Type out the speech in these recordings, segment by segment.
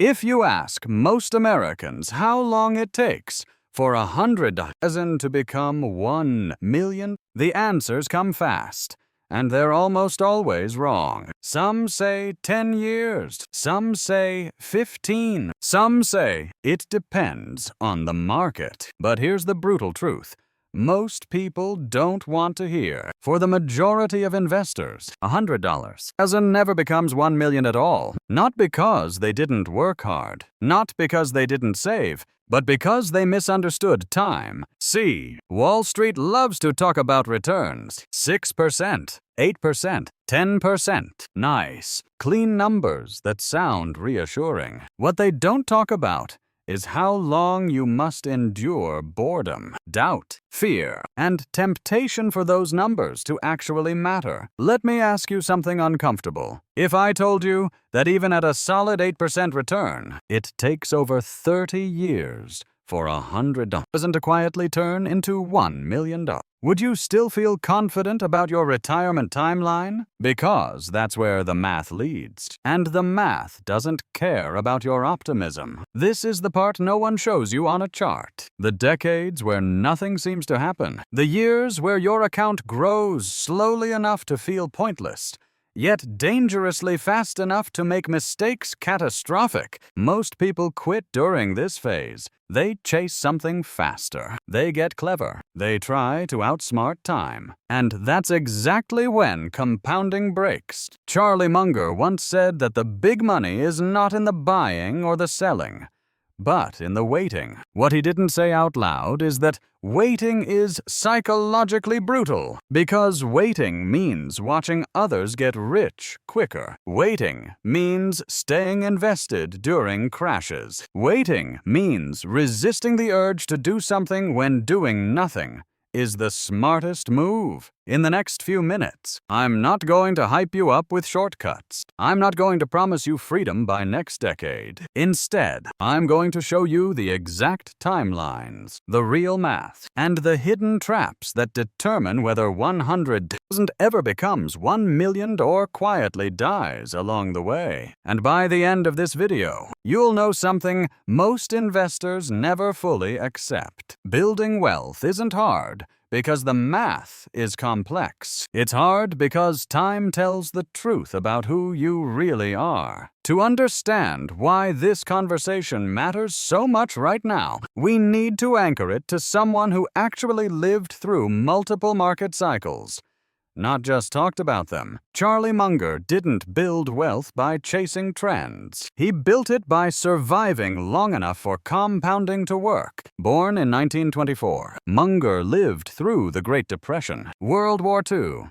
If you ask most Americans how long it takes for 100,000 to become 1 million, the answers come fast. And they're almost always wrong. Some say 10 years, some say 15, some say it depends on the market. But here's the brutal truth. Most people don't want to hear. For the majority of investors, $100 never becomes 1 million at all. Not because they didn't work hard, not because they didn't save, but because they misunderstood time. See, Wall Street loves to talk about returns. 6%, 8%, 10%. Nice, clean numbers that sound reassuring. What they don't talk about is how long you must endure boredom, doubt, fear, and temptation for those numbers to actually matter. Let me ask you something uncomfortable. If I told you that even at a solid 8% return, it takes over 30 years for $100 to quietly turn into $1 million, would you still feel confident about your retirement timeline? Because that's where the math leads. And the math doesn't care about your optimism. This is the part no one shows you on a chart. The decades where nothing seems to happen. The years where your account grows slowly enough to feel pointless, yet dangerously fast enough to make mistakes catastrophic. Most people quit during this phase. They chase something faster. They get clever. They try to outsmart time. And that's exactly when compounding breaks. Charlie Munger once said that the big money is not in the buying or the selling, but in the waiting. What he didn't say out loud is that waiting is psychologically brutal, because waiting means watching others get rich quicker. Waiting means staying invested during crashes. Waiting means resisting the urge to do something when doing nothing is the smartest move. In the next few minutes, I'm not going to hype you up with shortcuts. I'm not going to promise you freedom by next decade. Instead, I'm going to show you the exact timelines, the real math, and the hidden traps that determine whether 100,000 ever becomes 1 million or quietly dies along the way. And by the end of this video, you'll know something most investors never fully accept. Building wealth isn't hard, because the math is complex. It's hard because time tells the truth about who you really are. To understand why this conversation matters so much right now, we need to anchor it to someone who actually lived through multiple market cycles, not just talked about them. Charlie Munger didn't build wealth by chasing trends. He built it by surviving long enough for compounding to work. Born in 1924, Munger lived through the Great Depression, World War II,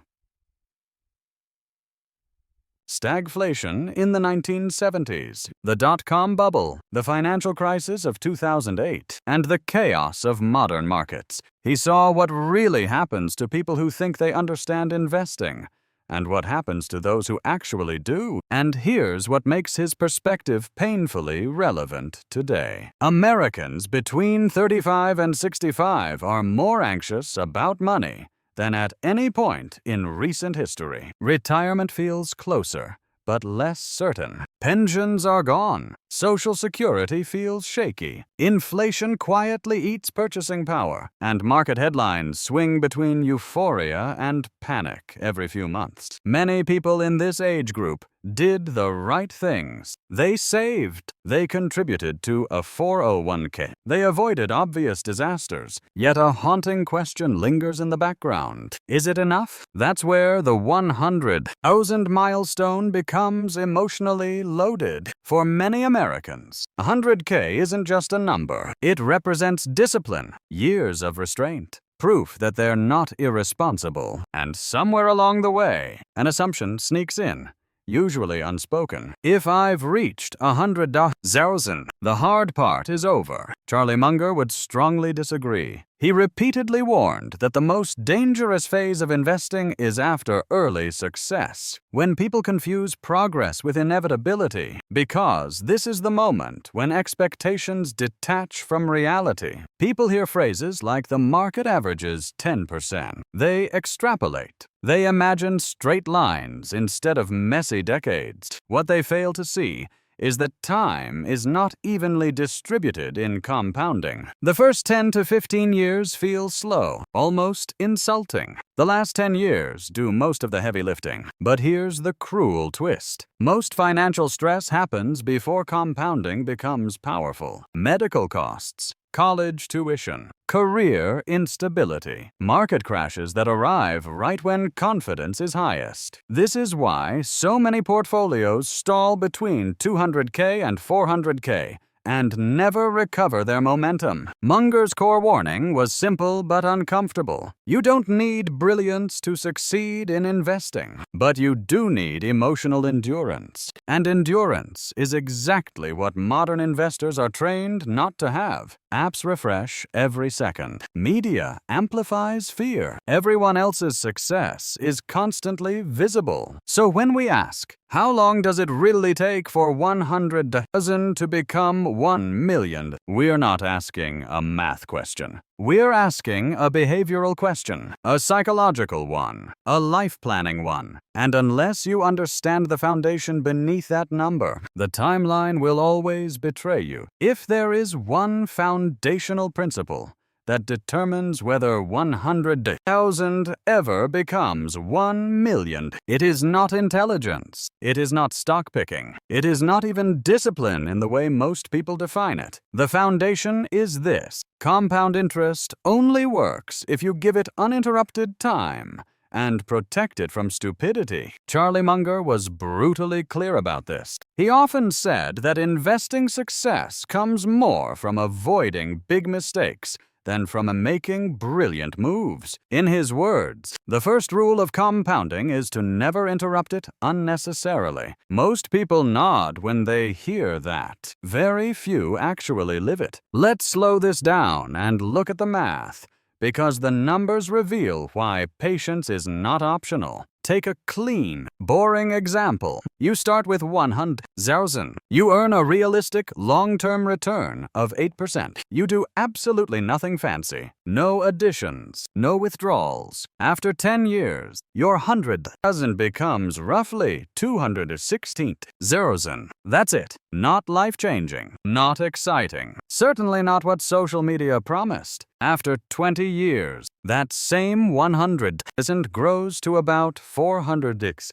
stagflation in the 1970s, the dot-com bubble, the financial crisis of 2008, and the chaos of modern markets. He saw what really happens to people who think they understand investing, and what happens to those who actually do. And here's what makes his perspective painfully relevant today. Americans between 35 and 65 are more anxious about money than at any point in recent history. Retirement feels closer, but less certain. Pensions are gone. Social Security feels shaky. Inflation quietly eats purchasing power, and market headlines swing between euphoria and panic every few months. Many people in this age group did the right things. They saved. They contributed to a 401k. They avoided obvious disasters. Yet a haunting question lingers in the background. Is it enough? That's where the 100,000 milestone becomes emotionally loaded. For many Americans, 100K isn't just a number. It represents discipline, years of restraint, proof that they're not irresponsible. And somewhere along the way, an assumption sneaks in, usually unspoken. If I've reached 100,000, the hard part is over. Charlie Munger would strongly disagree. He repeatedly warned that the most dangerous phase of investing is after early success, when people confuse progress with inevitability, because this is the moment when expectations detach from reality. People hear phrases like the market averages 10%. They extrapolate. They imagine straight lines instead of messy decades. What they fail to see is that time is not evenly distributed in compounding. The first 10 to 15 years feel slow, almost insulting. The last 10 years do most of the heavy lifting. But here's the cruel twist. Most financial stress happens before compounding becomes powerful. Medical costs, college tuition, career instability, market crashes that arrive right when confidence is highest. This is why so many portfolios stall between 200K and 400K and never recover their momentum. Munger's core warning was simple but uncomfortable. You don't need brilliance to succeed in investing, but you do need emotional endurance. And endurance is exactly what modern investors are trained not to have. Apps refresh every second. Media amplifies fear. Everyone else's success is constantly visible. So when we ask, how long does it really take for 100,000 to become 1 million? We're not asking a math question. We're asking a behavioral question, a psychological one, a life planning one. And unless you understand the foundation beneath that number, the timeline will always betray you. If there is one foundational principle that determines whether 100,000 ever becomes 1 million. It is not intelligence. It is not stock picking. It is not even discipline in the way most people define it. The foundation is this: compound interest only works if you give it uninterrupted time and protect it from stupidity. Charlie Munger was brutally clear about this. He often said that investing success comes more from avoiding big mistakes than from making brilliant moves. In his words, the first rule of compounding is to never interrupt it unnecessarily. Most people nod when they hear that. Very few actually live it. Let's slow this down and look at the math, because the numbers reveal why patience is not optional. Take a clean, boring example. You start with 100,000. You earn a realistic, long-term return of 8%. You do absolutely nothing fancy. No additions, no withdrawals. After 10 years, your 100,000 becomes roughly 216,000. That's it. Not life-changing. Not exciting. Certainly not what social media promised. After 20 years, that same 100,000 grows to about 400,000.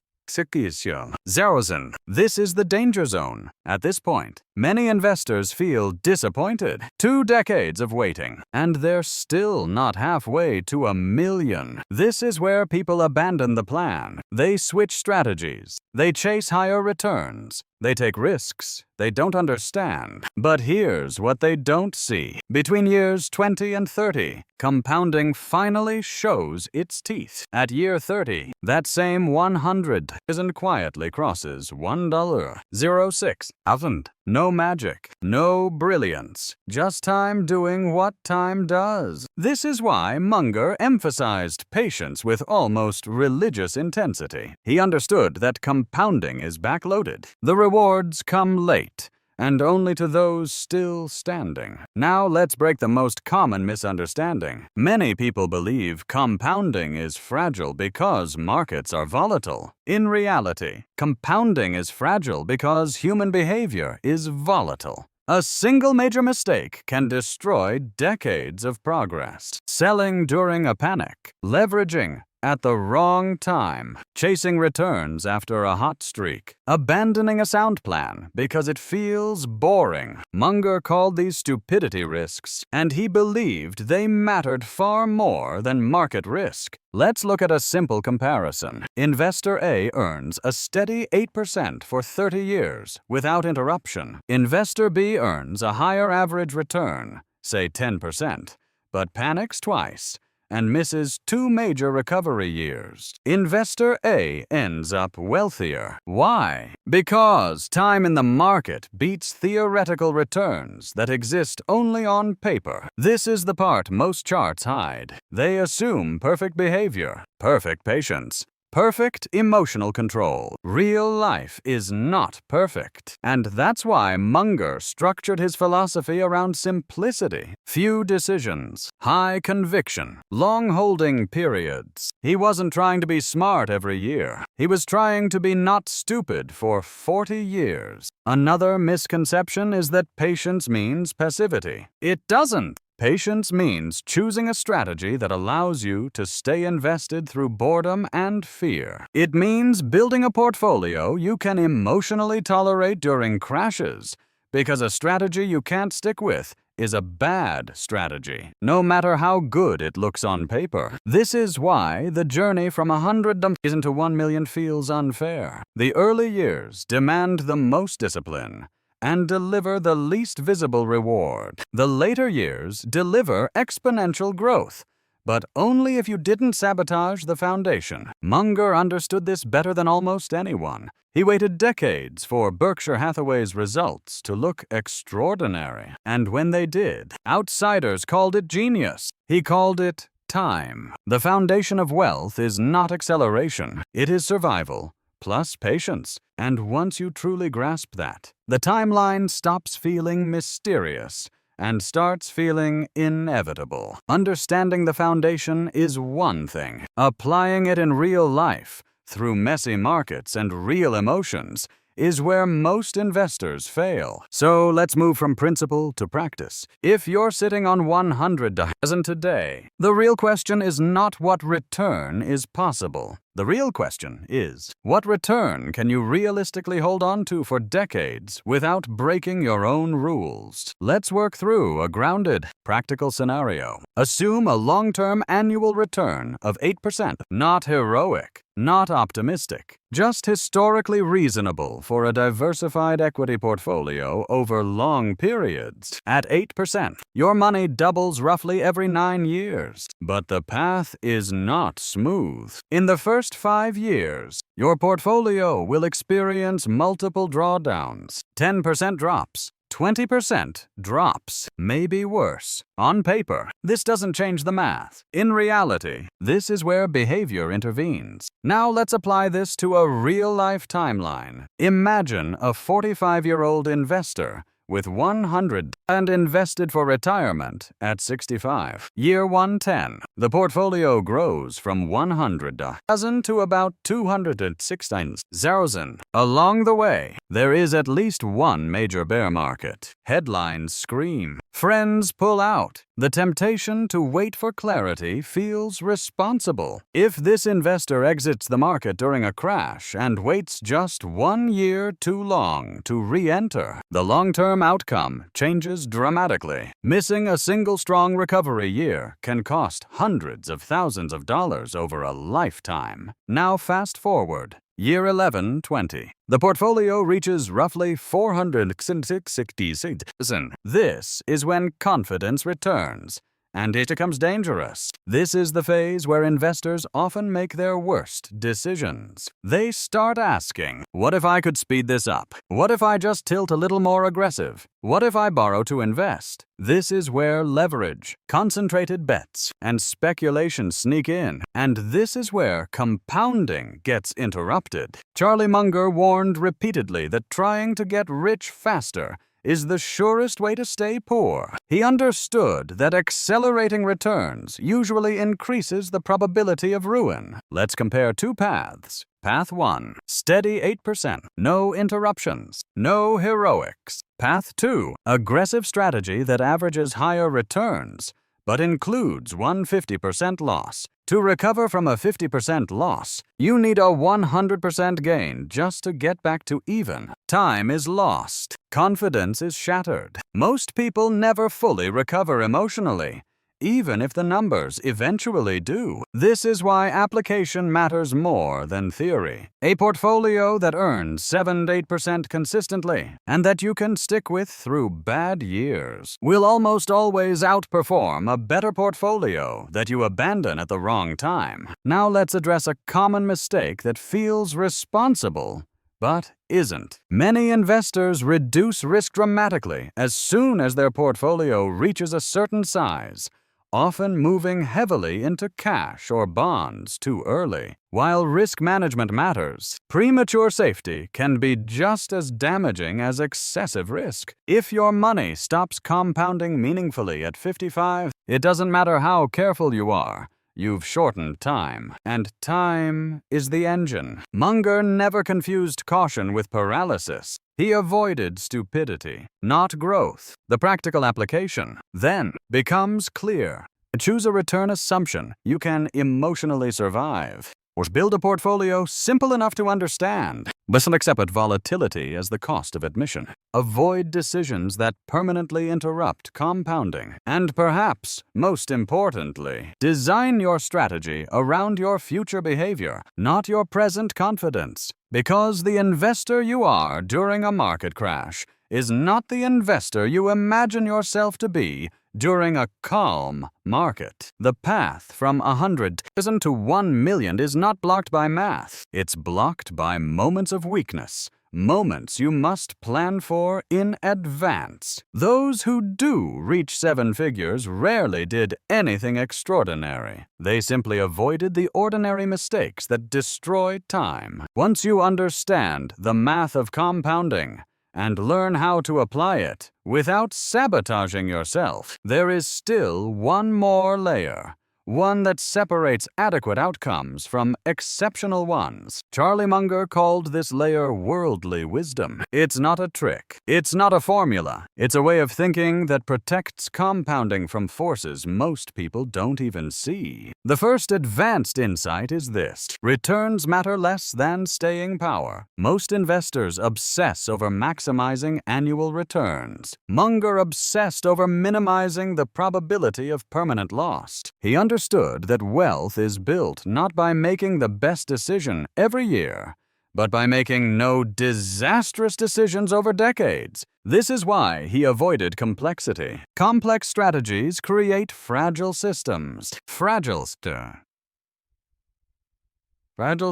This is the danger zone. At this point, many investors feel disappointed. 2 decades of waiting, and they're still not halfway to 1 million. This is where people abandon the plan. They switch strategies. They chase higher returns. They take risks they don't understand. But here's what they don't see. Between years 20 and 30, compounding finally shows its teeth. At year 30, that same 100,000 quietly crosses $1.06,000. No magic, no brilliance, just time doing what time does. This is why Munger emphasized patience with almost religious intensity. He understood that compounding is backloaded. The rewards come late, and only to those still standing. Now let's break the most common misunderstanding. Many people believe compounding is fragile because markets are volatile. In reality, compounding is fragile because human behavior is volatile. A single major mistake can destroy decades of progress. Selling during a panic, leveraging at the wrong time, chasing returns after a hot streak, abandoning a sound plan because it feels boring. Munger called these stupidity risks, and he believed they mattered far more than market risk. Let's look at a simple comparison. Investor A earns a steady 8% for 30 years without interruption. Investor B earns a higher average return, say 10%, but panics twice and misses 2 major recovery years. Investor A ends up wealthier. Why? Because time in the market beats theoretical returns that exist only on paper. This is the part most charts hide. They assume perfect behavior, perfect patience, Perfect emotional control. Real life is not perfect. And that's why Munger structured his philosophy around simplicity. Few decisions, high conviction, long holding periods. He wasn't trying to be smart every year. He was trying to be not stupid for 40 years. Another misconception is that patience means passivity. It doesn't. Patience means choosing a strategy that allows you to stay invested through boredom and fear. It means building a portfolio you can emotionally tolerate during crashes, because a strategy you can't stick with is a bad strategy, no matter how good it looks on paper. This is why the journey from 100,000 to 1 million feels unfair. The early years demand the most discipline and deliver the least visible reward. The later years deliver exponential growth, but only if you didn't sabotage the foundation. Munger understood this better than almost anyone. He waited decades for Berkshire Hathaway's results to look extraordinary. And when they did, outsiders called it genius. He called it time. The foundation of wealth is not acceleration, it is survival plus patience. And once you truly grasp that, the timeline stops feeling mysterious and starts feeling inevitable. Understanding the foundation is one thing. Applying it in real life, through messy markets and real emotions, is where most investors fail. So let's move from principle to practice. If you're sitting on 100,000 today, the real question is not what return is possible. The real question is, what return can you realistically hold on to for decades without breaking your own rules? Let's work through a grounded, practical scenario. Assume a long-term annual return of 8%. Not heroic, not optimistic, just historically reasonable for a diversified equity portfolio over long periods. At 8%, your money doubles roughly every 9 years. But the path is not smooth. In the first 5 years, your portfolio will experience multiple drawdowns, 10% drops, 20% drops, maybe worse. On paper, this doesn't change the math. In reality, this is where behavior intervenes. Now let's apply this to a real-life timeline. Imagine a 45-year-old investor with 100 and invested for retirement at 65. Year 110, the portfolio grows from 100,000 to about 216,000. Along the way, there is at least one major bear market. Headlines scream. Friends pull out. The temptation to wait for clarity feels responsible. If this investor exits the market during a crash and waits just 1 year too long to re-enter, the long-term outcome changes dramatically. Missing a single strong recovery year can cost hundreds of thousands of dollars over a lifetime. Now fast forward. Year 11-20. The portfolio reaches roughly 466,000. This is when confidence returns, and it becomes dangerous. This is the phase where investors often make their worst decisions. They start asking, what if I could speed this up? What if I just tilt a little more aggressive? What if I borrow to invest? This is where leverage, concentrated bets, and speculation sneak in. And this is where compounding gets interrupted. Charlie Munger warned repeatedly that trying to get rich faster is the surest way to stay poor. He understood that accelerating returns usually increases the probability of ruin. Let's compare two paths. Path 1, steady 8%, no interruptions, no heroics. Path 2, aggressive strategy that averages higher returns, but includes 150% loss. To recover from a 50% loss, you need a 100% gain just to get back to even. Time is lost. Confidence is shattered. Most people never fully recover emotionally, even if the numbers eventually do. This is why application matters more than theory. A portfolio that earns 7-8% consistently and that you can stick with through bad years will almost always outperform a better portfolio that you abandon at the wrong time. Now let's address a common mistake that feels responsible but isn't. Many investors reduce risk dramatically as soon as their portfolio reaches a certain size, often moving heavily into cash or bonds too early. While risk management matters, premature safety can be just as damaging as excessive risk. If your money stops compounding meaningfully at 55, it doesn't matter how careful you are. You've shortened time, and time is the engine. Munger never confused caution with paralysis. He avoided stupidity, not growth. The practical application then becomes clear. Choose a return assumption you can emotionally survive, or build a portfolio simple enough to understand. Listen, accept volatility as the cost of admission. Avoid decisions that permanently interrupt compounding. And perhaps, most importantly, design your strategy around your future behavior, not your present confidence. Because the investor you are during a market crash is not the investor you imagine yourself to be during a calm market. The path from 100,000 to 1 million is not blocked by math. It's blocked by moments of weakness, moments you must plan for in advance. Those who do reach 7 figures rarely did anything extraordinary. They simply avoided the ordinary mistakes that destroy time. Once you understand the math of compounding, and learn how to apply it without sabotaging yourself, there is still one more layer, one that separates adequate outcomes from exceptional ones. Charlie Munger called this layer worldly wisdom. It's not a trick. It's not a formula. It's a way of thinking that protects compounding from forces most people don't even see. The first advanced insight is this: returns matter less than staying power. Most investors obsess over maximizing annual returns. Munger obsessed over minimizing the probability of permanent loss. He understood that wealth is built not by making the best decision every year, but by making no disastrous decisions over decades. This is why he avoided complexity. Complex strategies create fragile systems. Fragile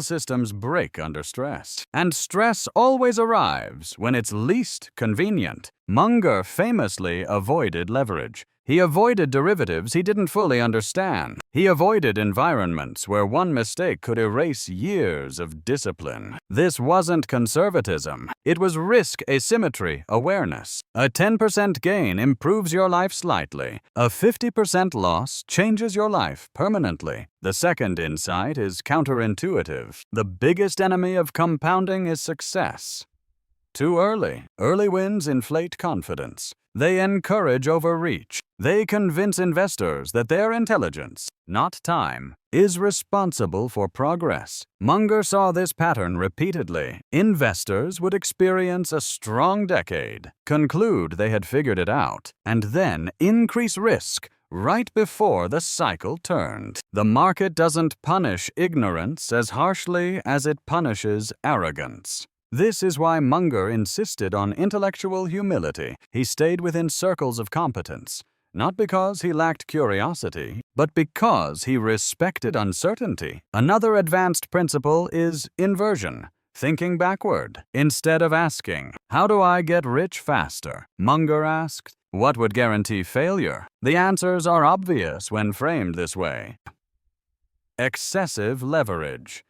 systems break under stress, and stress always arrives when it's least convenient. Munger famously avoided leverage. He avoided derivatives he didn't fully understand. He avoided environments where one mistake could erase years of discipline. This wasn't conservatism. It was risk asymmetry awareness. A 10% gain improves your life slightly. A 50% loss changes your life permanently. The second insight is counterintuitive. The biggest enemy of compounding is success. Too early. Early wins inflate confidence. They encourage overreach. They convince investors that their intelligence, not time, is responsible for progress. Munger saw this pattern repeatedly. Investors would experience a strong decade, conclude they had figured it out, and then increase risk right before the cycle turned. The market doesn't punish ignorance as harshly as it punishes arrogance. This is why Munger insisted on intellectual humility. He stayed within circles of competence, not because he lacked curiosity, but because he respected uncertainty. Another advanced principle is inversion, thinking backward. Instead of asking, "How do I get rich faster?" Munger asked, "What would guarantee failure?" The answers are obvious when framed this way. Excessive leverage.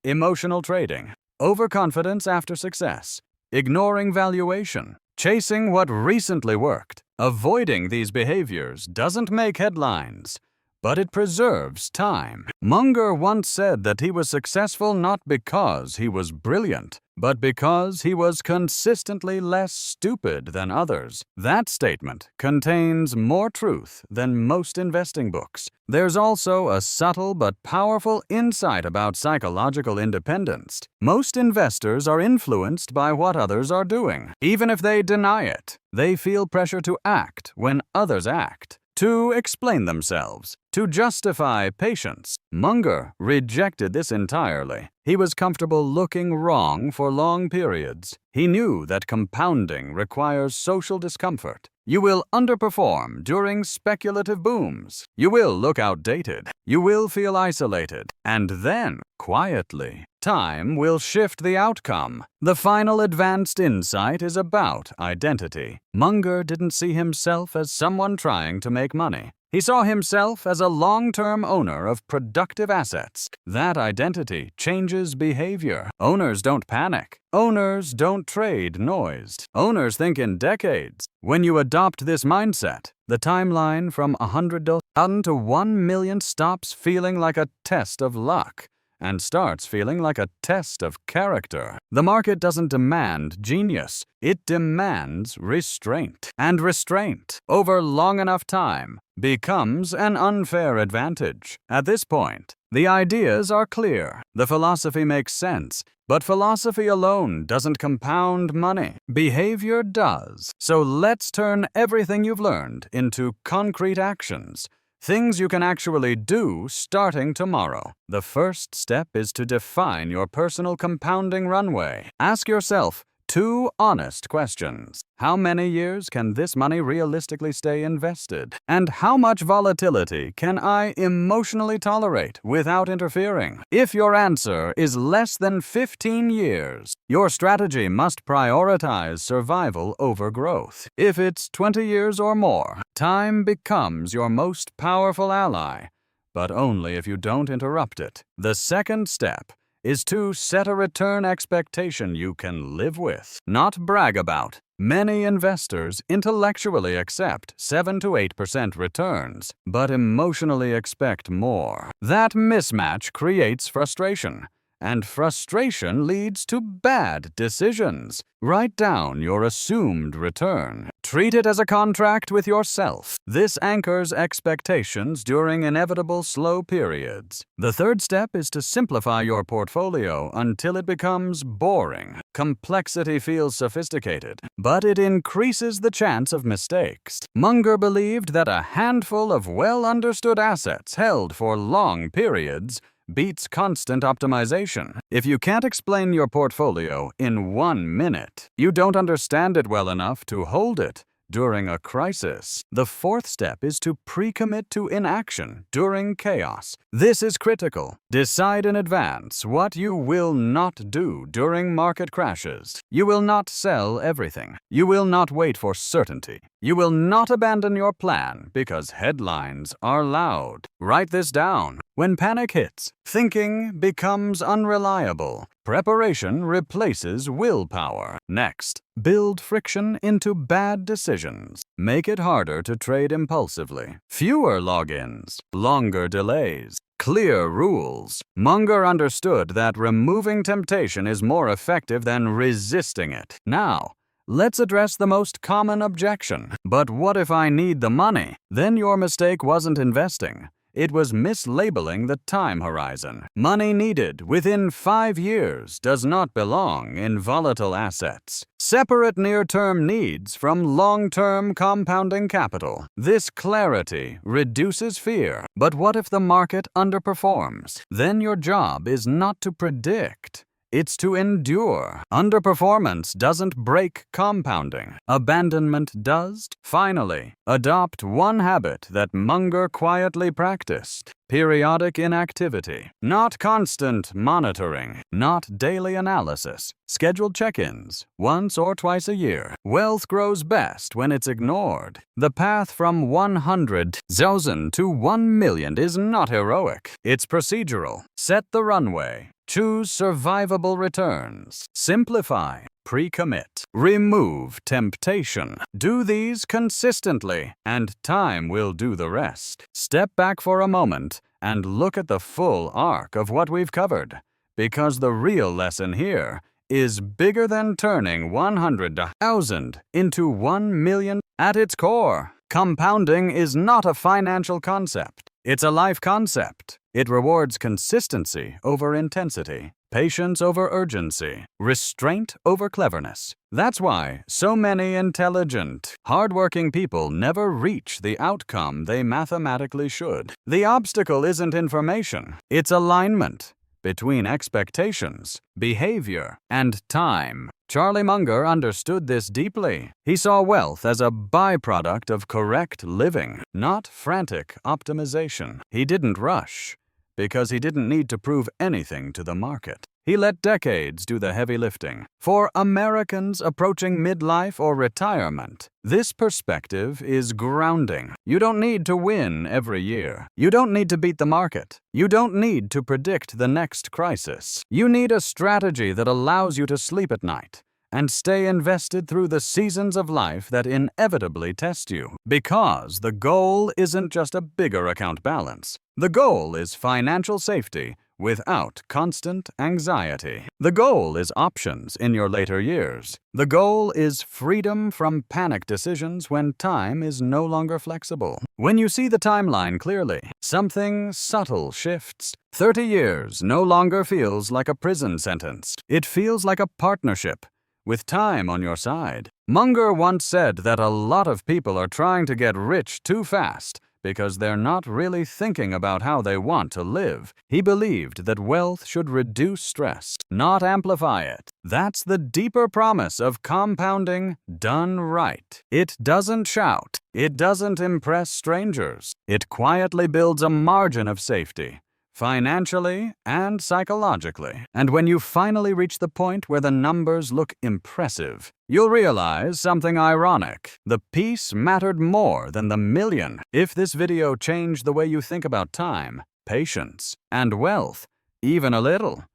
Emotional trading. Overconfidence after success, ignoring valuation, chasing what recently worked. Avoiding these behaviors doesn't make headlines, but it preserves time. Munger once said that he was successful not because he was brilliant, but because he was consistently less stupid than others. That statement contains more truth than most investing books. There's also a subtle but powerful insight about psychological independence. Most investors are influenced by what others are doing. Even if they deny it, they feel pressure to act when others act, to explain themselves, to justify patience. Munger rejected this entirely. He was comfortable looking wrong for long periods. He knew that compounding requires social discomfort. You will underperform during speculative booms. You will look outdated. You will feel isolated. And then, quietly, time will shift the outcome. The final advanced insight is about identity. Munger didn't see himself as someone trying to make money. He saw himself as a long-term owner of productive assets. That identity changes behavior. Owners don't panic. Owners don't trade noise. Owners think in decades. When you adopt this mindset, the timeline from $100,000 to 1 million stops feeling like a test of luck and starts feeling like a test of character. The market doesn't demand genius. It demands restraint. And restraint, over long enough time, becomes an unfair advantage. At this point, the ideas are clear. The philosophy makes sense. But philosophy alone doesn't compound money. Behavior does. So let's turn everything you've learned into concrete actions. Things you can actually do starting tomorrow. The first step is to define your personal compounding runway. Ask yourself 2 honest questions. How many years can this money realistically stay invested? And how much volatility can I emotionally tolerate without interfering? If your answer is less than 15 years, your strategy must prioritize survival over growth. If it's 20 years or more, time becomes your most powerful ally, but only if you don't interrupt it. The second step is to set a return expectation you can live with, not brag about. Many investors intellectually accept 7 to 8% returns, but emotionally expect more. That mismatch creates frustration, and frustration leads to bad decisions. Write down your assumed return. Treat it as a contract with yourself. This anchors expectations during inevitable slow periods. The third step is to simplify your portfolio until it becomes boring. Complexity feels sophisticated, but it increases the chance of mistakes. Munger believed that a handful of well-understood assets held for long periods beats constant optimization. If you can't explain your portfolio in 1 minute, you don't understand it well enough to hold it during a crisis. The fourth step is to pre-commit to inaction during chaos. This is critical. Decide in advance what you will not do during market crashes. You will not sell everything. You will not wait for certainty. You will not abandon your plan because headlines are loud. Write this down. When panic hits, thinking becomes unreliable. Preparation replaces willpower. Next, build friction into bad decisions. Make it harder to trade impulsively. Fewer logins, longer delays, clear rules. Munger understood that removing temptation is more effective than resisting it. Now, let's address the most common objection. But what if I need the money? Then your mistake wasn't investing. It was mislabeling the time horizon. Money needed within 5 years does not belong in volatile assets. Separate near-term needs from long-term compounding capital. This clarity reduces fear. But what if the market underperforms? Then your job is not to predict. It's to endure. Underperformance doesn't break compounding. Abandonment does. Finally, adopt one habit that Munger quietly practiced. Periodic inactivity. Not constant monitoring. Not daily analysis. Scheduled check-ins, once or twice a year. Wealth grows best when it's ignored. The path from 100,000 to 1 million is not heroic. It's procedural. Set the runway. Choose survivable returns. Simplify. Pre-commit. Remove temptation. Do these consistently, and time will do the rest. Step back for a moment and look at the full arc of what we've covered, because the real lesson here is bigger than turning 100,000 into 1 million. At its core, compounding is not a financial concept. It's a life concept. It rewards consistency over intensity, patience over urgency, restraint over cleverness. That's why so many intelligent, hardworking people never reach the outcome they mathematically should. The obstacle isn't information, it's alignment between expectations, behavior, and time. Charlie Munger understood this deeply. He saw wealth as a byproduct of correct living, not frantic optimization. He didn't rush, because he didn't need to prove anything to the market. He let decades do the heavy lifting. For Americans approaching midlife or retirement, this perspective is grounding. You don't need to win every year. You don't need to beat the market. You don't need to predict the next crisis. You need a strategy that allows you to sleep at night and stay invested through the seasons of life that inevitably test you. Because the goal isn't just a bigger account balance. The goal is financial safety without constant anxiety. The goal is options in your later years. The goal is freedom from panic decisions when time is no longer flexible. When you see the timeline clearly, something subtle shifts. 30 years no longer feels like a prison sentence. It feels like a partnership with time on your side. Munger once said that a lot of people are trying to get rich too fast because they're not really thinking about how they want to live. He believed that wealth should reduce stress, not amplify it. That's the deeper promise of compounding done right. It doesn't shout. It doesn't impress strangers. It quietly builds a margin of safety, financially and psychologically. And when you finally reach the point where the numbers look impressive, you'll realize something ironic. The piece mattered more than the million. If this video changed the way you think about time, patience, and wealth, even a little,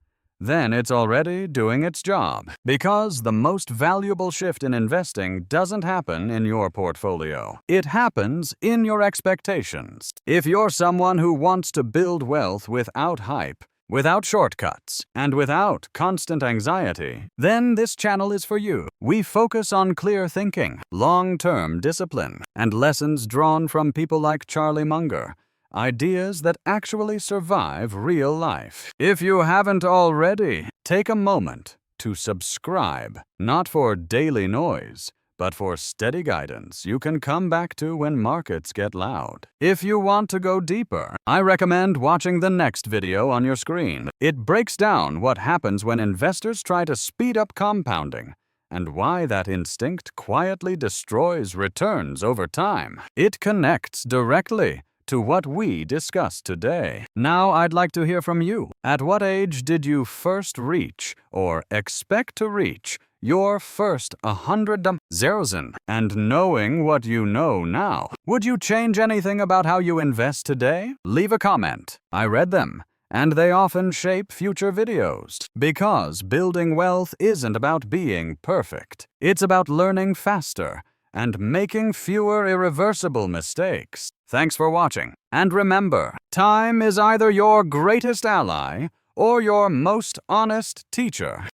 then it's already doing its job. Because the most valuable shift in investing doesn't happen in your portfolio. It happens in your expectations. If you're someone who wants to build wealth without hype, without shortcuts, and without constant anxiety, then this channel is for you. We focus on clear thinking, long-term discipline, and lessons drawn from people like Charlie Munger. Ideas that actually survive real life. If you haven't already, take a moment to subscribe, not for daily noise, but for steady guidance you can come back to when markets get loud. If you want to go deeper, I recommend watching the next video on your screen. It breaks down what happens when investors try to speed up compounding and why that instinct quietly destroys returns over time. It connects directly to what we discussed today. Now I'd like to hear from you. At what age did you first reach or expect to reach your first 100,000? And knowing what you know now, would you change anything about how you invest today? Leave a comment. I read them, and they often shape future videos. Because building wealth isn't about being perfect. It's about learning faster and making fewer irreversible mistakes. Thanks for watching. And remember, time is either your greatest ally or your most honest teacher.